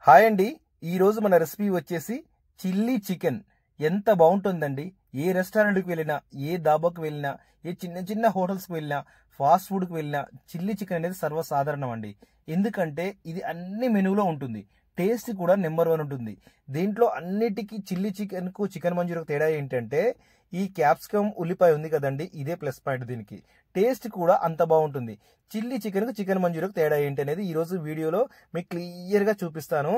Hi అండి. ఈరోజు మన రెసిపీ వచ్చేసి చిల్లీ చికెన్. ఎంత బాగుంటుందండి. ఏ రెస్టారెంట్కి వెళ్ళినా, ఏ దాబాకు వెళ్ళినా, ఏ చిన్న చిన్న హోటల్స్కి వెళ్ళినా, ఫాస్ట్ ఫుడ్కి వెళ్ళినా చిల్లీ చికెన్ అనేది సర్వసాధారణం అండి. ఎందుకంటే ఇది అన్ని మెనూలో ఉంటుంది. టేస్ట్ కూడా నెంబర్ 1 ఉంటుంది. దీంట్లో అన్నిటికీ చిల్లీ చికెన్కు చికెన్ మంచూరియకు తేడా ఏంటంటే ఈ క్యాప్సికమ్ ఉల్లిపాయ ఉంది కదండి, ఇదే ప్లస్ పాయింట్ దీనికి. టేస్ట్ కూడా అంత బాగుంటుంది. చిల్లీ చికెన్కు చికెన్ మంచూరియకు తేడా ఏంటి అనేది ఈరోజు వీడియోలో మీకు క్లియర్గా చూపిస్తాను.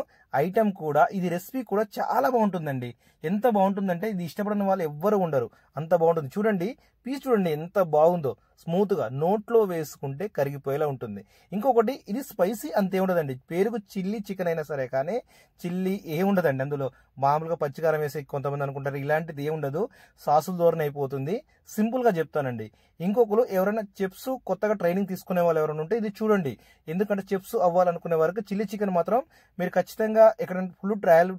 ఐటమ్ కూడా, ఇది రెసిపీ కూడా చాలా బాగుంటుందండి. ఎంత బాగుంటుందంటే ఇది ఇష్టపడిన వాళ్ళు ఎవ్వరు ఉండరు, అంత బాగుంటుంది. చూడండి, పీస్ చూడండి ఎంత బాగుందో, స్మూత్గా నోట్లో వేసుకుంటే కరిగిపోయేలా ఉంటుంది. ఇంకొకటి, ఇది స్పైసీ అంతే ఉండదండి. పేరుకు చిల్లీ చికెన్ అయినా సరే కానీ చిల్లీ ఏముండదండి అందులో. మామూలుగా పచ్చికారం వేసి కొంతమంది అనుకుంటారు, ఇలాంటిది ఏముండదు. సాసుల ధోరణి అయిపోతుంది. సింపుల్గా చెప్తానండి. ఇంకొకరు ఎవరైనా చెఫ్స్ కొత్తగా ట్రైనింగ్ తీసుకునే వాళ్ళు ఎవరైనా ఉంటే ఇది చూడండి. ఎందుకంటే చెఫ్స్ అవ్వాలనుకునే వారికి చిల్లీ చికెన్ మాత్రం మీరు ఖచ్చితంగా ఎక్కడైనా ఫుల్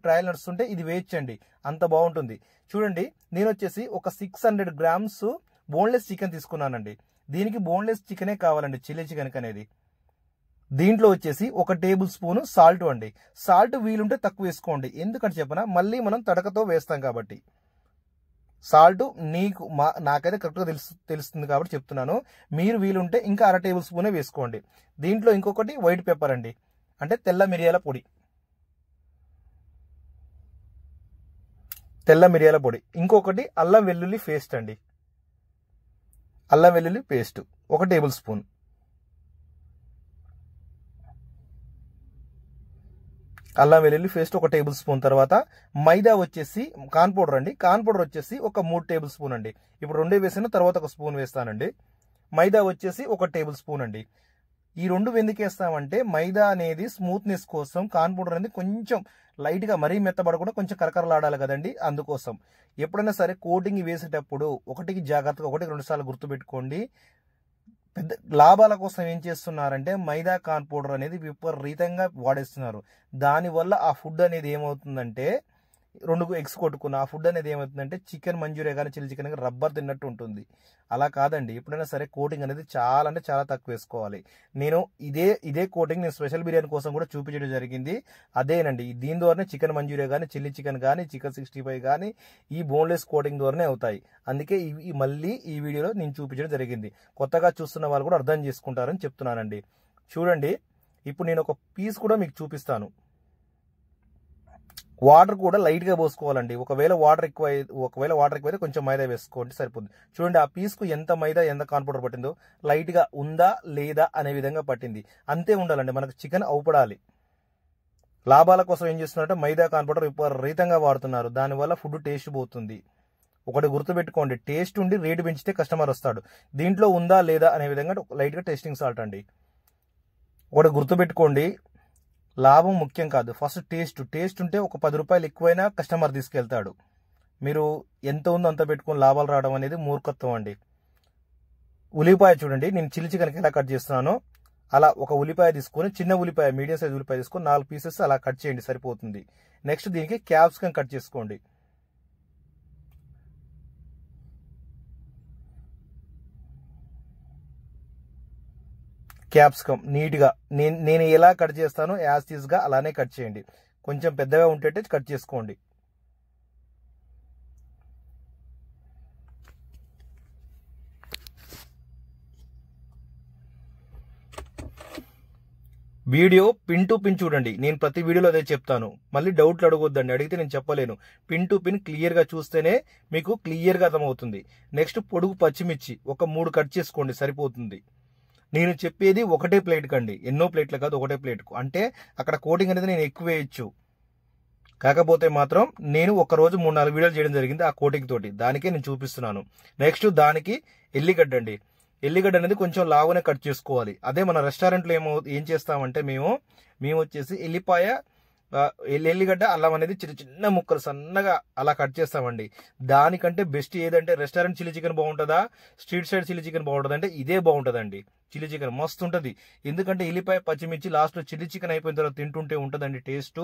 ట్రయల్ నడుస్తుంటే ఇది వేయించండి, అంత బాగుంటుంది. చూడండి, నేను వచ్చేసి ఒక 600 గ్రామ్స్ బోన్లెస్ చికెన్ తీసుకున్నానండి. దీనికి బోన్లెస్ చికెనే కావాలండి చిల్లీ చికెన్ అనేది. దీంట్లో వచ్చేసి 1 టేబుల్ స్పూన్ సాల్ట్ అండి. సాల్ట్ వీలుంటే తక్కువ వేసుకోండి, ఎందుకంటే చెప్పనా మళ్ళీ మనం తడకతో వేస్తాం కాబట్టి. సాల్ట్ నాకైతే కరెక్ట్గా తెలుస్తుంది కాబట్టి చెప్తున్నాను. మీరు వీలుంటే ఇంకా 1/2 టేబుల్ స్పూనే వేసుకోండి. దీంట్లో ఇంకొకటి వైట్ పెప్పర్ అండి, అంటే తెల్ల మిరియాల పొడి. ఇంకొకటి అల్లం వెల్లుల్లి పేస్ట్ అండి. అల్లం వెల్లుల్లి పేస్ట్ 1 టేబుల్ స్పూన్. అల్లం వెల్లుల్లి పేస్ట్ 1 టేబుల్ స్పూన్. తర్వాత మైదా వచ్చేసి కార్న్ పౌడర్ అండి. కార్న్ పౌడర్ వచ్చేసి ఒక 3 టేబుల్ స్పూన్ అండి. ఇప్పుడు 2 వేసాను, తర్వాత 1 స్పూన్ వేస్తానండి. మైదా వచ్చేసి 1 టేబుల్ స్పూన్ అండి. ఈ 2 ఎందుకు వేస్తామంటే మైదా అనేది స్మూత్నెస్ కోసం, కార్న్ పౌడర్ అనేది కొంచెం లైట్గా మరీ మెత్తబడకుండా కొంచెం కరకరలాడాలి కదండి, అందుకోసం. ఎప్పుడైనా సరే కోటింగ్ వేసేటప్పుడు ఒకటికి జాగ్రత్తగా 1-2 సార్లు గుర్తుపెట్టుకోండి. పెద్ద లాభాల కోసం ఏం చేస్తున్నారంటే మైదా కార్న్ పౌడర్ అనేది విపరీతంగా వాడేస్తున్నారు. దానివల్ల ఆ ఫుడ్ అనేది ఏమవుతుందంటే 2 ఎగ్స్ కొట్టుకున్న ఆ ఫుడ్ అనేది ఏమవుతుందంటే చికెన్ మంచూరియా కానీ చిల్లీ చికెన్ కానీ రబ్బర్ తిన్నట్టు ఉంటుంది. అలా కాదండి, ఎప్పుడైనా సరే కోటింగ్ అనేది చాలా అంటే చాలా తక్కువ వేసుకోవాలి. నేను ఇదే కోటింగ్ నేను స్పెషల్ బిర్యానీ కోసం కూడా చూపించడం జరిగింది. అదేనండి, దీని ద్వారానే చికెన్ మంచూరియా కానీ చిల్లీ చికెన్ కానీ చికెన్ 65 కానీ ఈ బోన్లెస్ కోటింగ్ ద్వారానే అవుతాయి. అందుకే మళ్ళీ ఈ వీడియోలో నేను చూపించడం జరిగింది. కొత్తగా చూస్తున్న వాళ్ళు కూడా అర్థం చేసుకుంటారని చెప్తున్నానండి. చూడండి, ఇప్పుడు నేను ఒక పీస్ కూడా మీకు చూపిస్తాను. వాటర్ కూడా లైట్గా పోసుకోవాలండి. ఒకవేళ వాటర్ ఎక్కువైతే కొంచెం మైదా వేసుకోండి, సరిపోతుంది. చూడండి, ఆ పీస్కు ఎంత మైదా ఎంత కార్న్ పౌడర్ పట్టిందో, లైట్గా ఉందా లేదా అనే విధంగా పట్టింది. అంతే ఉండాలండి, మనకు చికెన్ అవుపడాలి. లాభాల కోసం ఏం చేస్తున్నారంటే మైదా కార్న్ పౌడర్ విపరీతంగా వాడుతున్నారు. దానివల్ల ఫుడ్ టేస్ట్ పోతుంది. ఒకటి గుర్తుపెట్టుకోండి, టేస్ట్ ఉండి రేటు పెంచితే కస్టమర్ వస్తాడు. దీంట్లో ఉందా లేదా అనే విధంగా లైట్గా టేస్టింగ్ సాల్ట్ అండి. ఒకటి గుర్తుపెట్టుకోండి, లాభం ముఖ్యం కాదు, ఫస్ట్ టేస్ట్ ఉంటే ఒక 10 రూపాయలు ఎక్కువైనా కస్టమర్ తీసుకెళ్తాడు. మీరు ఎంత ఉందో అంత పెట్టుకొని లాభాలు రావడం అనేది మూర్ఖత్వం అండి. ఉల్లిపాయ చూడండి, నేను చిల్లీ చికెన్కి ఎలా కట్ చేస్తున్నానో అలా ఒక ఉల్లిపాయ తీసుకొని, చిన్న ఉల్లిపాయ మీడియం సైజ్ ఉల్లిపాయ తీసుకొని 4 పీసెస్ అలా కట్ చేయండి, సరిపోతుంది. నెక్స్ట్ దీనికి క్యాప్సికమ్ కట్ చేసుకోండి. క్యాప్సికమ్ నీట్గా నేను ఎలా కట్ చేస్తానో యాజ్ టీజ్గా అలానే కట్ చేయండి. కొంచెం పెద్దగా ఉంటే కట్ చేసుకోండి. వీడియో పిన్ టు పిన్ చూడండి, నేను ప్రతి వీడియోలో అదే చెప్తాను. మళ్ళీ డౌట్లు అడగొద్దండి, అడిగితే నేను చెప్పలేను. పిన్ టు పిన్ క్లియర్గా చూస్తేనే మీకు క్లియర్గా అర్థమవుతుంది. నెక్స్ట్ పొడుగు పచ్చిమిర్చి ఒక 3 కట్ చేసుకోండి, సరిపోతుంది. నేను చెప్పేది ఒకటే ప్లేట్ కండి, ఎన్నో ప్లేట్లు కాదు, ఒకటే ప్లేట్కు. అంటే అక్కడ కోటింగ్ అనేది నేను ఎక్కువ వేయచ్చు. కాకపోతే మాత్రం నేను ఒక రోజు 3-4 వీడియోలు చేయడం జరిగింది ఆ కోటింగ్ తోటి, దానికే నేను చూపిస్తున్నాను. నెక్స్ట్ దానికి ఎల్లిగడ్డ అండి. ఎల్లిగడ్డ అనేది కొంచెం లావునే కట్ చేసుకోవాలి. అదే మన రెస్టారెంట్లో ఏం చేస్తామంటే మేము వచ్చేసి ఎల్లిగడ్డ అల్లం అనేది చిన్న చిన్న ముక్కలు సన్నగా అలా కట్ చేస్తామండి. దానికంటే బెస్ట్ ఏదంటే రెస్టారెంట్ చిల్లీ చికెన్ బాగుంటుందా, స్ట్రీట్ సైడ్ చిల్లీ చికెన్ బాగుంటుంది అంటే ఇదే బాగుంటుందండి. చిల్లీ చికెన్ మస్తు ఉంటుంది. ఎందుకంటే ఎల్లిపాయ పచ్చిమిర్చి లాస్ట్లో చిల్లీ చికెన్ అయిపోయిన తర్వాత తింటుంటే ఉంటుందండి, టేస్ట్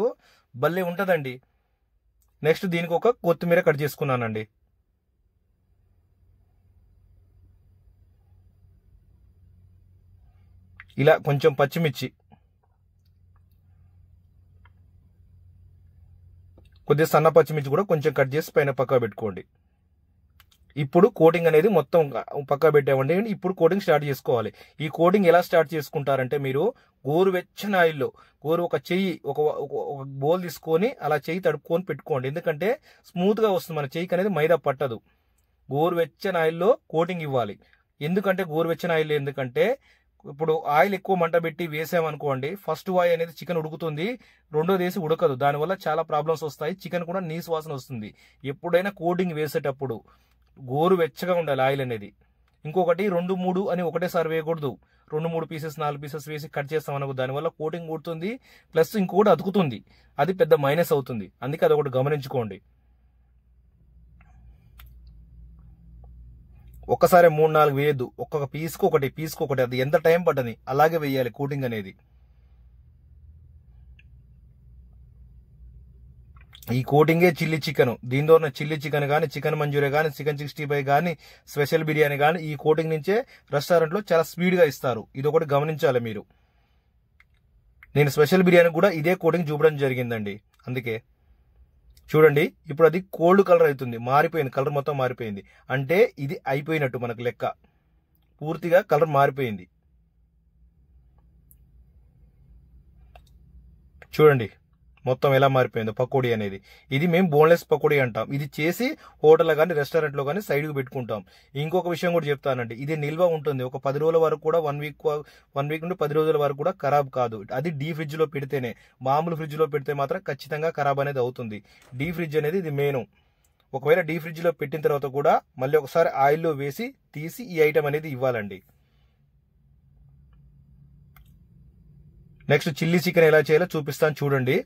భలే ఉంటుందండి. నెక్స్ట్ దీనికి ఒక కొత్తిమీర కట్ చేసుకున్నానండి. ఇలా కొంచెం పచ్చిమిర్చి, కొద్దిగా సన్న పచ్చిమిర్చి కూడా కొంచెం కట్ చేసి పైన పక్కా పెట్టుకోండి. ఇప్పుడు కోటింగ్ అనేది మొత్తం పక్కా పెట్టామండి. ఇప్పుడు కోటింగ్ స్టార్ట్ చేసుకోవాలి. ఈ కోటింగ్ ఎలా స్టార్ట్ చేసుకుంటారంటే, మీరు గోరువెచ్చని ఆయిల్లో ఒక చెయ్యి ఒక బౌల్ తీసుకొని అలా చెయ్యి తడుపుకొని పెట్టుకోండి. ఎందుకంటే స్మూత్గా వస్తుంది, మన చెయ్యికి అనేది మైదా పట్టదు. గోరువెచ్చని ఆయిల్లో కోటింగ్ ఇవ్వాలి. ఎందుకంటే గోరువెచ్చని ఆయిల్ ఎందుకంటే, ఇప్పుడు ఆయిల్ ఎక్కువ మంట పెట్టి వేసామనుకోండి, ఫస్ట్ వాయి అనేది చికెన్ ఉడుకుతుంది, రెండోది వేసి ఉడకదు. దానివల్ల చాలా ప్రాబ్లమ్స్ వస్తాయి, చికెన్ కూడా నీసు వాసన వస్తుంది. ఎప్పుడైనా కోటింగ్ వేసేటప్పుడు గోరువెచ్చగా ఉండాలి ఆయిల్ అనేది. ఇంకొకటి 2, 3 అని ఒకటేసారి వేయకూడదు. 2, 3 పీసెస్ 4 పీసెస్ వేసి కట్ చేస్తాం అనుకో, దానివల్ల కోటింగ్ కొడుతుంది, ప్లస్ ఇంకొకటి అతుకుతుంది, అది పెద్ద మైనస్ అవుతుంది. అందుకే అది ఒకటి గమనించుకోండి. ఒక్కసారి 3, 4 వేయద్దు, ఒక్కొక్క పీస్కి ఒకటి, అది ఎంత టైం పట్టని అలాగే వేయాలి కోటింగ్ అనేది. ఈ కోటింగే చిల్లీ చికెన్. దీంతో చిల్లీ చికెన్ కానీ, చికెన్ మంచూరియా కానీ, చికెన్ 65 కానీ, స్పెషల్ బిర్యానీ కానీ ఈ కోటింగ్ నుంచే రెస్టారెంట్లో చాలా స్పీడ్గా ఇస్తారు. ఇది ఒకటి గమనించాలి మీరు. నేను స్పెషల్ బిర్యానీ కూడా ఇదే కోటింగ్ చూపడం జరిగిందండి. అందుకే చూడండి, ఇప్పుడు అది కోల్డ్ కలర్ అవుతుంది, మారిపోయింది, కలర్ మొత్తం మారిపోయింది. అంటే ఇది అయిపోయినట్టు మనకు లెక్క, పూర్తిగా కలర్ మారిపోయింది. చూడండి మొత్తం ఎలా మారిపోయిందో పకోడీ అనేది. ఇది మేము బోన్లెస్ పకోడీ అంటాం. ఇది చేసి హోటల్లో కానీ రెస్టారెంట్లో కానీ సైడ్కి పెట్టుకుంటాం. ఇంకొక విషయం కూడా చెప్తానండి, ఇది నిల్వ ఉంటుంది. ఒక 10 రోజుల వరకు కూడా, 1 వీక్ నుండి 10 రోజుల వరకు కూడా ఖరాబ్ కాదు. అది డీ ఫ్రిడ్జ్లో పెడితేనే. మామూలు ఫ్రిడ్జ్లో పెడితే మాత్రం ఖచ్చితంగా ఖరాబ్ అనేది అవుతుంది. డీ ఫ్రిడ్జ్ అనేది ఇది మెయిన్. ఒకవేళ డీ ఫ్రిడ్జ్లో పెట్టిన తర్వాత కూడా మళ్ళీ ఒకసారి ఆయిల్లో వేసి తీసి ఈ ఐటమ్ అనేది ఇవ్వాలండి. నెక్స్ట్ చిల్లీ చికెన్ ఎలా చేయాలో చూపిస్తాను చూడండి.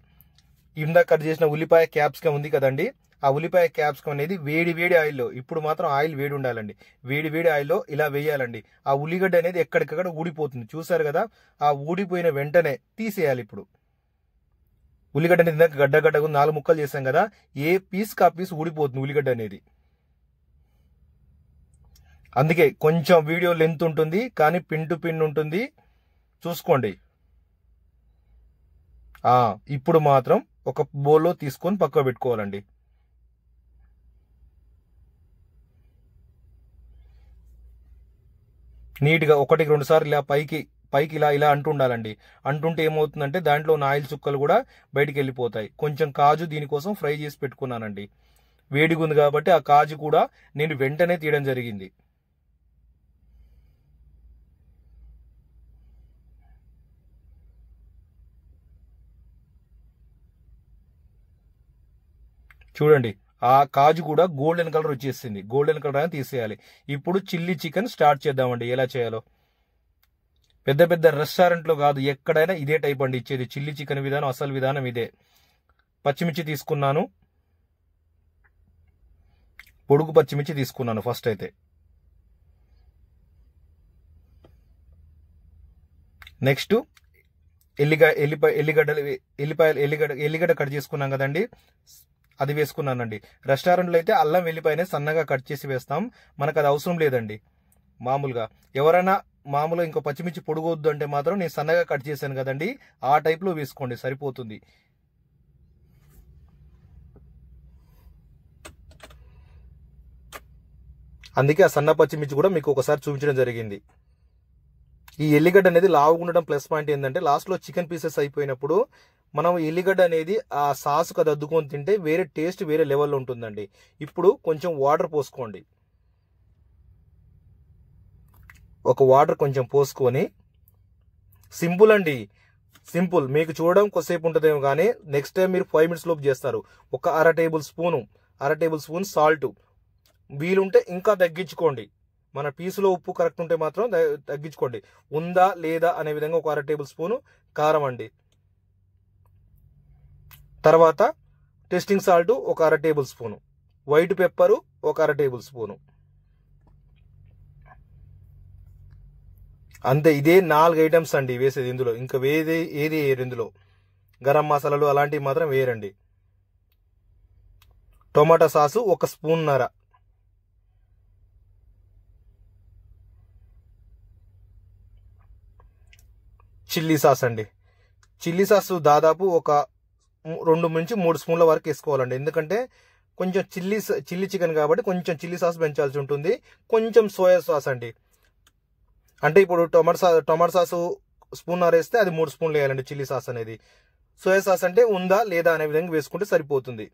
ఇందాక కట్ చేసిన ఉల్లిపాయ క్యాప్సికం ఉంది కదండి, ఆ ఉల్లిపాయ క్యాప్సికం అనేది వేడి ఆయిల్లో, ఇప్పుడు మాత్రం ఆయిల్ వేడి ఉండాలండి, వేడి ఆయిల్లో ఇలా వేయాలండి. ఆ ఉల్లిగడ్డ అనేది ఎక్కడికక్కడ ఊడిపోతుంది, చూసారు కదా. ఆ ఊడిపోయిన వెంటనే తీసేయాలి. ఇప్పుడు ఉల్లిగడ్డ అనేది ఇందాక గడ్డ 4 ముక్కలు చేసాం కదా, ఏ పీస్కి ఆ పీస్ ఊడిపోతుంది ఉల్లిగడ్డ అనేది. అందుకే కొంచెం వీడియో లెంత్ ఉంటుంది, కానీ పిన్ టు పిన్ ఉంటుంది, చూసుకోండి. ఇప్పుడు మాత్రం ఒక బౌల్లో తీసుకొని పక్క పెట్టుకోవాలండి. నీట్గా 1-2 సార్లు ఇలా పైకి ఇలా అంటుండాలండి. అంటుంటే ఏమవుతుందంటే దాంట్లో ఉన్న ఆయిల్ చుక్కలు కూడా బయటికి వెళ్ళిపోతాయి. కొంచెం కాజు దీనికోసం ఫ్రై చేసి పెట్టుకున్నానండి. వేడిగా ఉంది కాబట్టి ఆ కాజు కూడా నేను వెంటనే తీయడం జరిగింది. చూడండి, ఆ కాజు కూడా గోల్డెన్ కలర్ వచ్చేసింది. గోల్డెన్ కలర్ అనేది తీసేయాలి. ఇప్పుడు చిల్లీ చికెన్ స్టార్ట్ చేద్దామండి ఎలా చేయాలో. పెద్ద రెస్టారెంట్లో కాదు, ఎక్కడైనా ఇదే టైప్ అండి ఇచ్చేది. చిల్లీ చికెన్ విధానం, అసలు విధానం ఇదే. పచ్చిమిర్చి తీసుకున్నాను, పొడుగు పచ్చిమిర్చి తీసుకున్నాను ఫస్ట్ అయితే. నెక్స్ట్ ఎల్లిగడ్డ కట్ చేసుకున్నాం కదండి, అది వేసుకున్నానండి. రెస్టారెంట్లో అయితే అల్లం వెల్లిపాయనే సన్నగా కట్ చేసి వేస్తాం, మనకు అది అవసరం లేదండి. మామూలుగా ఎవరైనా మామూలుగా ఇంకో పచ్చిమిర్చి పొడుగొద్దు అంటే మాత్రం నేను సన్నగా కట్ చేశాను కదండి, ఆ టైప్లో వేసుకోండి, సరిపోతుంది. అందుకే ఆ సన్న పచ్చిమిర్చి కూడా మీకు ఒకసారి చూపించడం జరిగింది. ఈ ఎల్లిగడ్డ అనేది లావుగా ఉండడం ప్లస్ పాయింట్ ఏంటంటే, లాస్ట్లో చికెన్ పీసెస్ అయిపోయినప్పుడు మనం ఎల్లిగడ్డ అనేది ఆ సాసుకు అది అద్దుకొని తింటే వేరే టేస్ట్ వేరే లెవెల్లో ఉంటుందండి. ఇప్పుడు కొంచెం వాటర్ పోసుకోండి. ఒక వాటర్ కొంచెం పోసుకొని, సింపుల్ అండి, సింపుల్. మీకు చూడడం కొద్దిసేపు ఉంటుందేమో కానీ నెక్స్ట్ టైం మీరు 5 minutes లోపు చేస్తారు. ఒక అర టేబుల్ స్పూన్ సాల్ట్, వీలుంటే ఇంకా తగ్గించుకోండి. మన పీసులో ఉప్పు కరెక్ట్ ఉంటే మాత్రం తగ్గించుకోండి. ఉందా లేదా అనే విధంగా ఒక అర టేబుల్ స్పూన్ కారం అండి. తర్వాత టేస్టింగ్ సాల్ట్ ఒక అర టేబుల్ స్పూను, వైట్ పెప్పరు ఒక అర టేబుల్ స్పూను. అంతే, ఇదే 4 ఐటమ్స్ అండి వేసేది ఇందులో. ఇంకా ఏది వేయరు ఇందులో. గరం మసాలాలు అలాంటివి మాత్రం వేయరండి. టొమాటో సాసు 1 స్పూన్నర, చిల్లీ సాస్ అండి. చిల్లీ సాస్ దాదాపు ఒక 2 నుంచి 3 స్పూన్ల వరకు వేసుకోవాలండి. ఎందుకంటే కొంచెం చిల్లీ చికెన్ కాబట్టి కొంచెం చిల్లీ సాస్ పెంచాల్సి ఉంటుంది. కొంచెం సోయా సాస్ అండి. అంటే ఇప్పుడు టొమాటో సాసు స్పూన్నర వేస్తే అది 3 స్పూన్లు వేయాలండి చిల్లీ సాస్ అనేది. సోయా సాస్ అంటే ఉందా లేదా అనే విధంగా వేసుకుంటే సరిపోతుంది.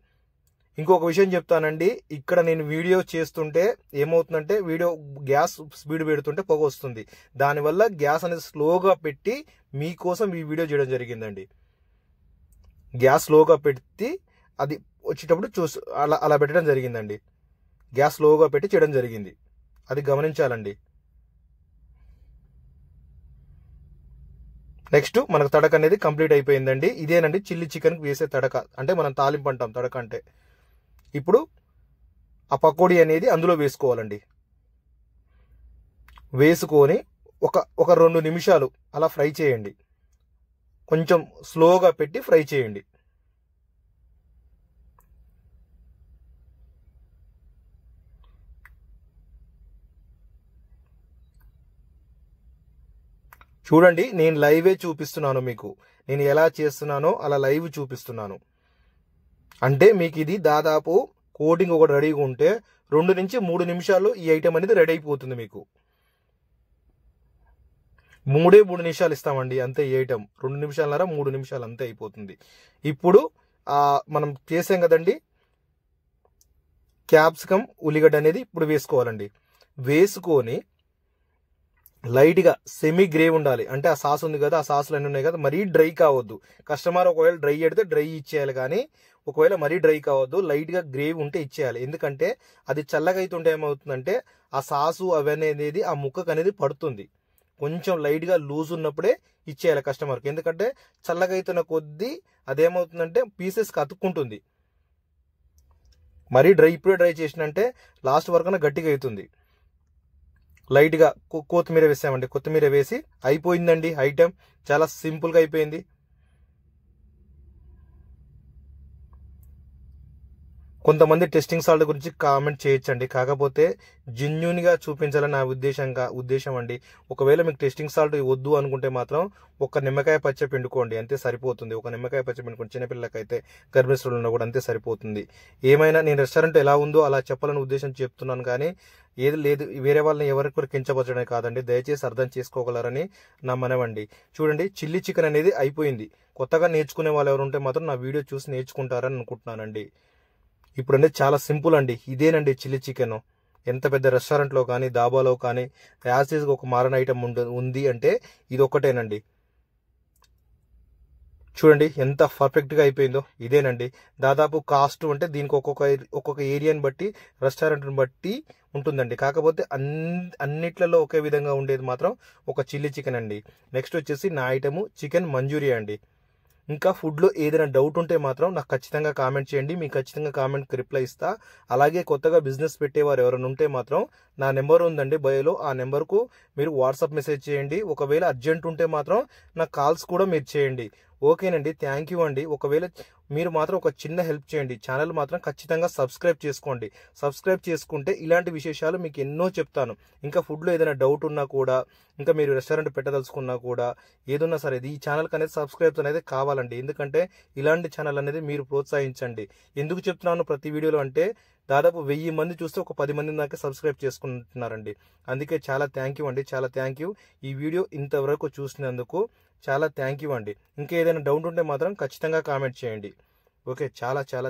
ఇంకొక విషయం చెప్తానండి, ఇక్కడ నేను వీడియో చేస్తుంటే ఏమవుతుందంటే వీడియో గ్యాస్ స్పీడ్ పెడుతుంటే పొగ వస్తుంది. దానివల్ల గ్యాస్ అనేది స్లోగా పెట్టి మీకోసం ఈ వీడియో చేయడం జరిగిందండి. గ్యాస్ స్లోగా పెట్టి అది వచ్చేటప్పుడు అలా పెట్టడం జరిగిందండి. గ్యాస్ స్లోగా పెట్టి చేయడం జరిగింది, అది గమనించాలండి. నెక్స్ట్ మనకు తడక అనేది కంప్లీట్ అయిపోయిందండి. ఇదేనండి చిల్లీ చికెన్కి వేసే తడక, అంటే మనం తాలింపు అంటాం తడక అంటే. ఇప్పుడు ఆ పకోడీ అనేది అందులో వేసుకోవాలండి. వేసుకొని ఒక 2 నిమిషాలు అలా ఫ్రై చేయండి. కొంచెం స్లోగా పెట్టి ఫ్రై చేయండి. చూడండి, నేను లైవే చూపిస్తున్నాను మీకు. నేను ఎలా చేస్తున్నానో అలా లైవ్ చూపిస్తున్నాను. అంటే మీకు ఇది దాదాపు కోటింగ్ ఒకటి రెడీగా ఉంటే 2 నుంచి 3 నిమిషాల్లో ఈ ఐటెం అనేది రెడీ అయిపోతుంది మీకు. 3 నిమిషాలు ఇస్తామండి అంతే. ఈ ఐటెం 2 నిమిషాలన్నర 3 నిమిషాలు అంతే అయిపోతుంది. ఇప్పుడు మనం చేసాం కదండి క్యాప్సికమ్ ఉల్లిగడ్డ అనేది ఇప్పుడు వేసుకోవాలండి. వేసుకొని లైట్గా సెమీ గ్రేవ్ ఉండాలి. అంటే ఆ సాస్ ఉంది కదా, ఆ సాసులు అన్నీ ఉన్నాయి కదా, మరీ డ్రై కావద్దు. కస్టమర్ ఒకవేళ డ్రై అడితే డ్రై ఇచ్చేయాలి, కానీ ఒకవేళ మరీ డ్రై కావద్దు, లైట్గా గ్రేవ్ ఉంటే ఇచ్చేయాలి. ఎందుకంటే అది చల్లగా అవుతుంటే ఏమవుతుందంటే ఆ సాసు అవన్నీ అనేది ఆ ముక్కకు అనేది పడుతుంది. కొంచెం లైట్గా లూజ్ ఉన్నప్పుడే ఇచ్చేయాలి కస్టమర్కి. ఎందుకంటే చల్లగా అవుతున్న కొద్దీ అదేమవుతుందంటే పీసెస్కి అతుక్కుంటుంది. మరీ ఇప్పుడే డ్రై చేసినంటే లాస్ట్ వరకన్నా గట్టిగా అవుతుంది. లైట్గా కొత్తిమీర వేసామండి. కొత్తిమీర వేసి అయిపోయిందండి ఐటెం. చాలా సింపుల్గా అయిపోయింది. కొంతమంది టెస్టింగ్ సాల్ట్ గురించి కామెంట్ చేయొచ్చండి, కాకపోతే జెన్యూన్గా చూపించాలని నా ఉద్దేశం అండి. ఒకవేళ మీకు టెస్టింగ్ సాల్ట్ వద్దు అనుకుంటే మాత్రం ఒక నిమ్మకాయ పచ్చ పిండుకోండి, అంతే సరిపోతుంది. ఒక నిమ్మకాయ పచ్చ పిండుకోండి, చిన్నపిల్లలకైతే గర్భిణీలు ఉన్నా కూడా అంతే సరిపోతుంది. ఏమైనా నేను రెస్టారెంట్ ఎలా ఉందో అలా చెప్పాలని ఉద్దేశం చెప్తున్నాను, కానీ ఏది లేదు వేరే వాళ్ళని ఎవరికి కించపరచడమే కాదండి. దయచేసి అర్థం చేసుకోగలరని నా మనవండి. చూడండి, చిల్లీ చికెన్ అనేది అయిపోయింది. కొత్తగా నేర్చుకునే వాళ్ళు ఎవరు ఉంటే మాత్రం నా వీడియో చూసి నేర్చుకుంటారని అనుకుంటున్నానండి. ఇప్పుడు అనేది చాలా సింపుల్ అండి. ఇదేనండి చిల్లీ చికెన్. ఎంత పెద్ద రెస్టారెంట్లో కానీ దాబాలో కానీ యాసిడ్గా ఒక మారణ ఐటమ్ ఉంది అంటే ఇది ఒక్కటేనండి. చూడండి ఎంత పర్ఫెక్ట్గా అయిపోయిందో. ఇదేనండి దాదాపు కాస్ట్ అంటే దీనికి ఒక్కొక్క ఏరియాని బట్టి రెస్టారెంట్ని బట్టి ఉంటుందండి. కాకపోతే అన్నిట్లలో ఒకే విధంగా ఉండేది మాత్రం ఒక చిల్లీ చికెన్ అండి. నెక్స్ట్ వచ్చేసి నా ఐటము చికెన్ మంచూరియా అండి. ఇంకా ఫుడ్లో ఏదైనా డౌట్ ఉంటే మాత్రం నాకు ఖచ్చితంగా కామెంట్ చేయండి. మీకు ఖచ్చితంగా కామెంట్కి రిప్లై ఇస్తా. అలాగే కొత్తగా బిజినెస్ పెట్టేవారు ఎవరైనా ఉంటే మాత్రం నా నెంబర్ ఉందండి బయోలో, ఆ నెంబర్కు మీరు వాట్సాప్ మెసేజ్ చేయండి. ఒకవేళ అర్జెంట్ ఉంటే మాత్రం నాకు కాల్స్ కూడా మీరు చేయండి. ఓకేనండి, థ్యాంక్ యూ అండి. ఒకవేళ మీరు మాత్రం ఒక చిన్న హెల్ప్ చేయండి, ఛానల్ మాత్రం ఖచ్చితంగా సబ్స్క్రైబ్ చేసుకోండి. సబ్స్క్రైబ్ చేసుకుంటే ఇలాంటి విశేషాలు మీకు ఎన్నో చెప్తాను. ఇంకా ఫుడ్లో ఏదైనా డౌట్ ఉన్నా కూడా, ఇంకా మీరు రెస్టారెంట్ పెట్టదలుచుకున్నా కూడా, ఏదున్నా సరే ఈ ఛానల్కి అనేది సబ్స్క్రైబ్స్ అనేది కావాలండి. ఎందుకంటే ఇలాంటి ఛానల్ అనేది మీరు ప్రోత్సహించండి. ఎందుకు చెప్తున్నాను ప్రతి వీడియోలో అంటే దాదాపు 1000 మంది చూస్తే ఒక 10 మంది దాకా సబ్స్క్రైబ్ చేసుకుంటున్నారండి. అందుకే చాలా థ్యాంక్ యూ అండి, చాలా థ్యాంక్ యూ. ఈ వీడియో ఇంతవరకు చూసినందుకు చాలా థ్యాంక్ యూ అండి. ఇంకా ఏదైనా డౌట్ ఉంటే మాత్రం ఖచ్చితంగా కామెంట్ చేయండి. ఓకే, చాలా చాలా